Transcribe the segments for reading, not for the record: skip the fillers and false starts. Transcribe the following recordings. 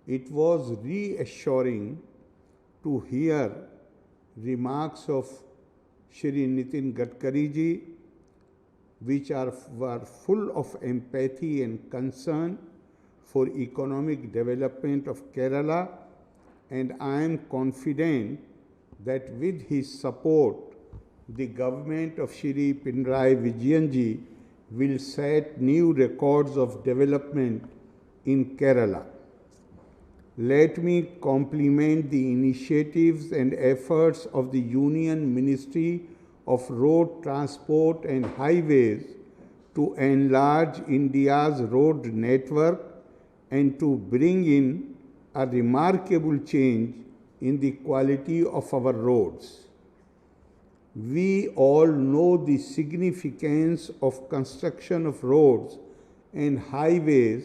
It was reassuring to hear remarks of Shri Nitin Gadkari ji, which were full of empathy and concern for economic development of Kerala, and I am confident that with his support, the government of Shri Pinarayi Vijayan ji will set new records of development in Kerala. Let me compliment the initiatives and efforts of the Union Ministry of Road Transport and Highways to enlarge India's road network and to bring in a remarkable change in the quality of our roads. We all know the significance of construction of roads and highways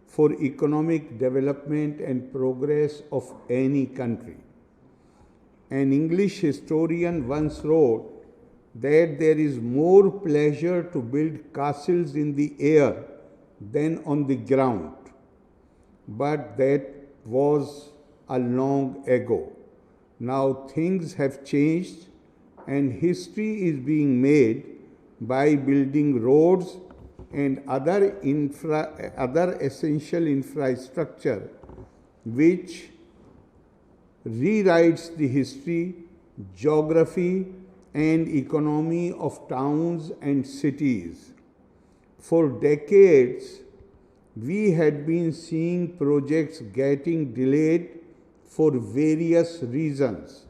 for economic development and progress of any country. An English historian once wrote that there is more pleasure to build castles in the air than on the ground. But that was a long ago. Now things have changed and history is being made by building roads and other essential infrastructure which rewrites the history, geography and economy of towns and cities. For decades, we had been seeing projects getting delayed for various reasons.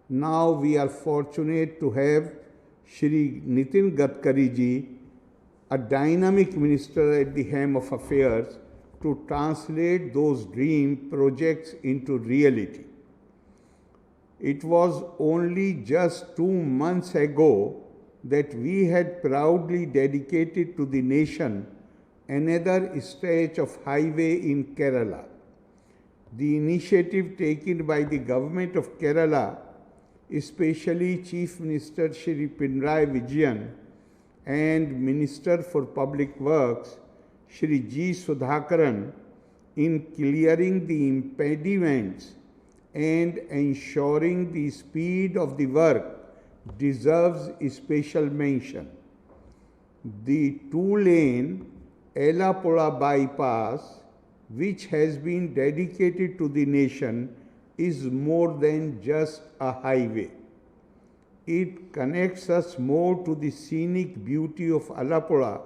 Now we are fortunate to have Shri Nitin Gadkari ji, a dynamic minister at the helm of affairs, to translate those dream projects into reality. It was only just 2 months ago that we had proudly dedicated to the nation another stretch of highway in Kerala. The initiative taken by the government of Kerala, especially Chief Minister Shri Pinarayi Vijayan and Minister for Public Works Shri G. Sudhakaran, in clearing the impediments and ensuring the speed of the work deserves special mention. The 2-lane Ellapula bypass, which has been dedicated to the nation, is more than just a highway. It connects us more to the scenic beauty of Ellapula,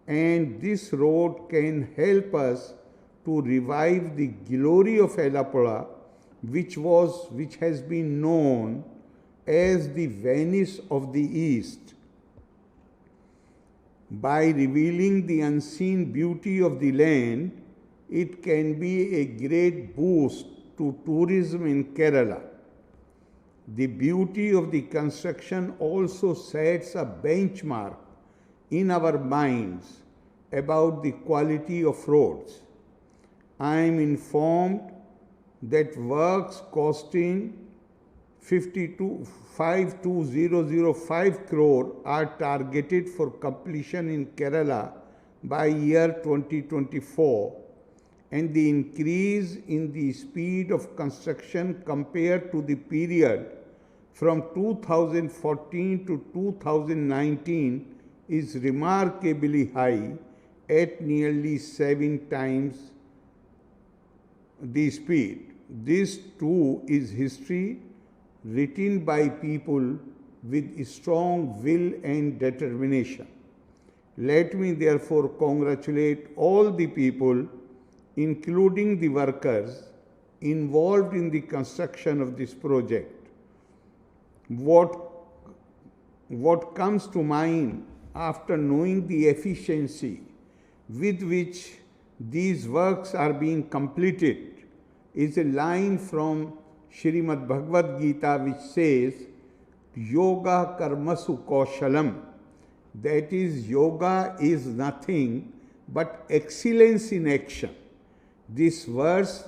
and this road can help us to revive the glory of Ellapula, which has been known as the Venice of the East. By revealing the unseen beauty of the land, it can be a great boost to tourism in Kerala. The beauty of the construction also sets a benchmark in our minds about the quality of roads. I am informed that works costing 52,005 crore are targeted for completion in Kerala by year 2024, and the increase in the speed of construction compared to the period from 2014 to 2019 is remarkably high at nearly 7 times the speed. This too is history written by people with strong will and determination. Let me therefore congratulate all the people, including the workers, involved in the construction of this project. What comes to mind after knowing the efficiency with which these works are being completed is a line from Srimad Bhagavad Gita which says, Yoga karmasu kaushalam. That is, yoga is nothing but excellence in action. This verse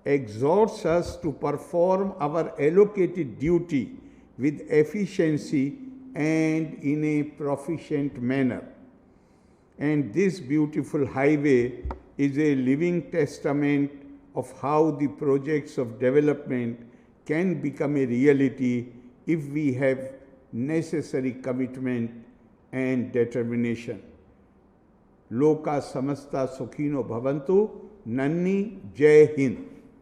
exhorts us to perform our allocated duty with efficiency and in a proficient manner. And this beautiful highway is a living testament of how the projects of development can become a reality if we have necessary commitment and determination. Loka samasta sukhino bhavantu. Nanni, Jai Hind.